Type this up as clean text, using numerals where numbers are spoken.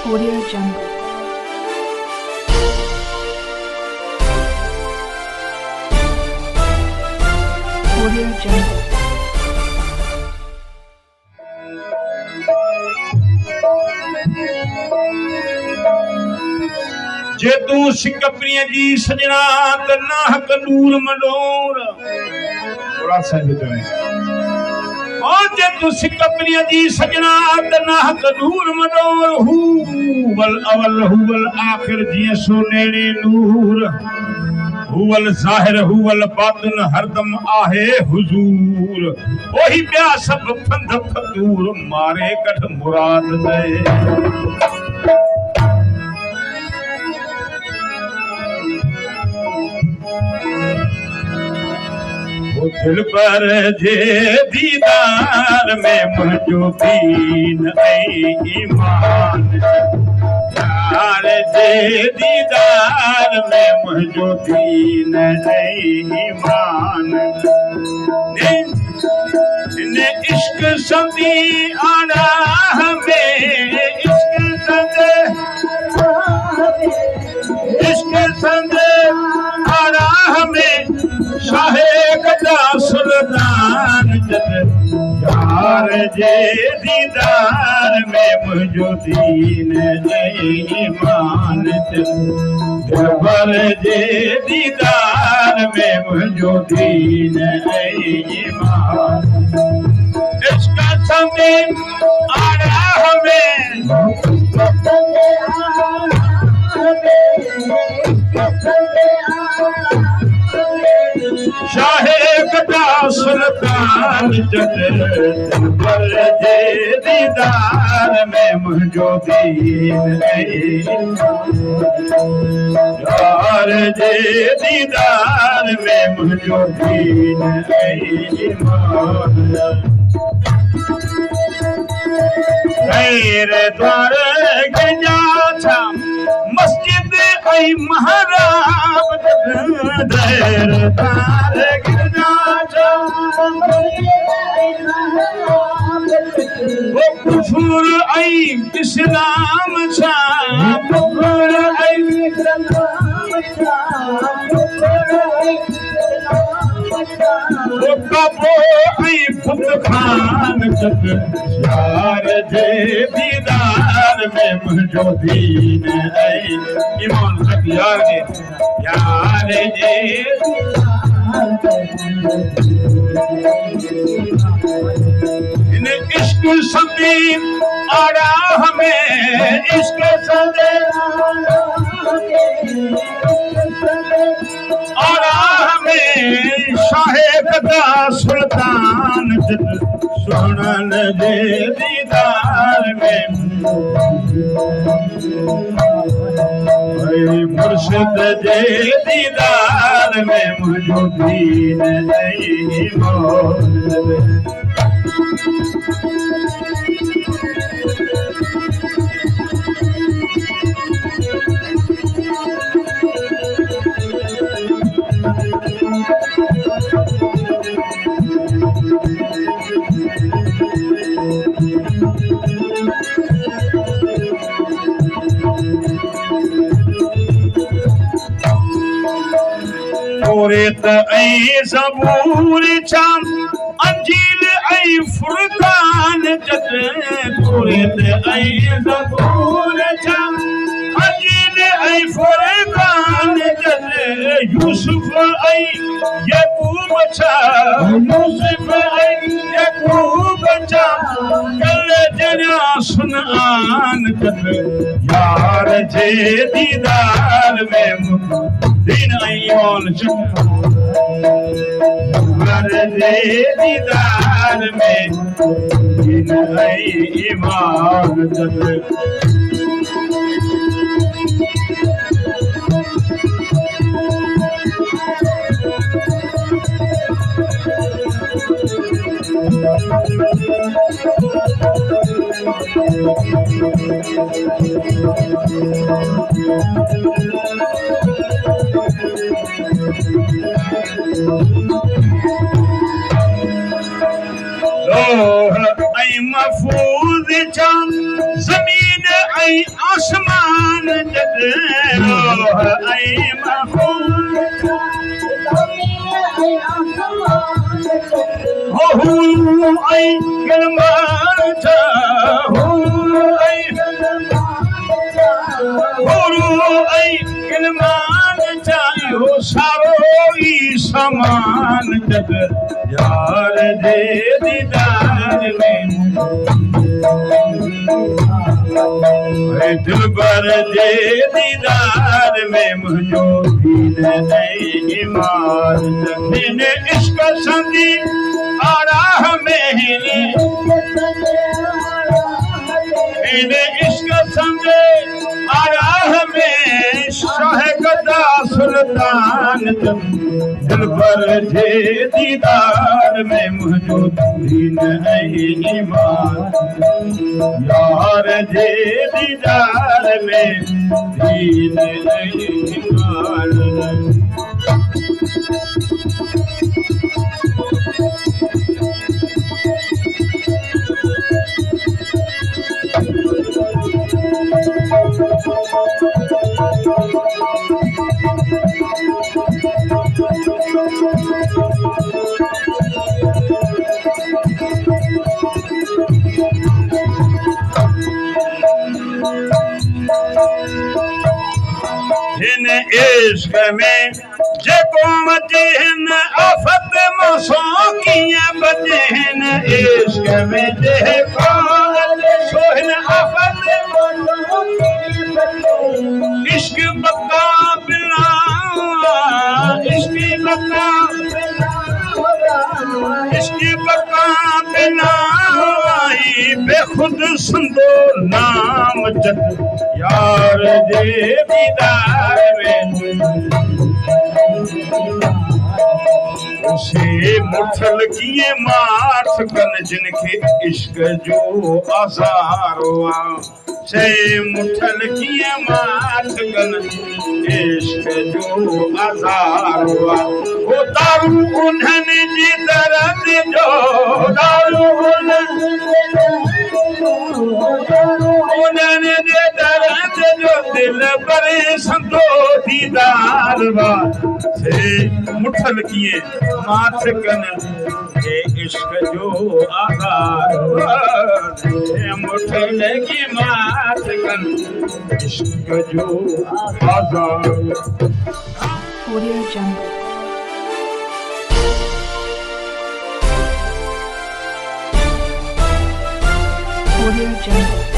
Audio Jungle. Audio Jungle. जे तू सिकपरीअ जी सजना त नाहक नूर मंडोर थोड़ा सा चवे ओ जे तू सिकपरीअ जी सजना त नाहक नूर मंडोर हू वल अवल हू वल आखिर जीअं सोनेड़ी नूर हू वल ज़ाहिर हू वल बातिन हरदम आहे हुजूर ओही ॿिया सभु फंद फतूर मारे कढ मुराद दे दिल पर जे दीदार में मुझो दीन ऐ ईमान यार जे दीदार में मुझो दीन ऐ ईमान ने इश्क संदी आना हमें इश्क संदे आना हमें शाहे गदा सुल्तान जद यार जे दीदार में मुझो दीन ऐ ईमान दिलबर जे दीदार में मुझो दीन ऐ ईमान इश्क संगे आया हमें शाहे गदा सुल्तान जद दिलबर जे दीदार में मुझो दीन ऐ यार जे दीदार में मुझो दीन ऐ ईमान खैर द्वार गया था मस्जिद ऐ महराब देर तार गिरजा था वो कुफर ऐ इस्लाम छा कुफर ऐ वो कबो ऐ फुत खान जद यार जे दीदार में मुझो दीन ऐ ईमान तक यार जे इन इश्क संदी आड़ा हमें इश्क संदे आड़ा हमें शाहे गदा सुल्तान सुनन जे दीदार में मुर्शिद जे दीदार में मुझो दीन ऐ ईमान तौरेत ऐ ज़बूर चाम अंजील ऐ फुरकान जद तौरेत ऐ ज़बूर चाम अंजील ऐ फुरकान जद यूसुफ ऐ याकूब छा यूसुफ ऐ याकूब छा कल जना सुनान जद यार जे दीदार में दीन ऐ ईमान यार जे दीदार में दीन ऐ ईमान लोह ऐ महफूज चां ज़मीन ऐं आसमान जॾहिं ऐं हूं ऐं गिलमान जा गिलमान जा इहो सारो ई सामान जग यार जे दीदार में दिलबर जे दीदार में मुंहिंजो दीन ऐं ईमान हिन इश्क संदी आराह में हिन इश्क संदे आराह में शाह गदा सुल्तान दिलबर जे दीदार में मुंहिंजो दीन ऐं ईमान यार जे दीदार में दीन ऐं ईमान हिन इश्क में जेको मचे हिन आफ़त मौसों कीअं बचे हिन इश्क में जेको मचे सो हिन आफ़त मौसों इश्क बका बिना इश्क बका बिना बेखुद संदो नाम जग यार जे दीदार में उसे मुठल किए मार्थ कन जिनके इश्क जो आज़ारो आ से मुठल किए मार्थ कन इश्क जो आज़ारो आ वो दारू उन्हनि जी दर्द जो दारू उन्हनि जे दर्द जो दिल परे संतो दीदार बा से मुठल किए माथ कन हे इश्क जो आधार हे मुठल की माथ कन इश्क जो Aadhaar Audio Jungle. Audio Jungle.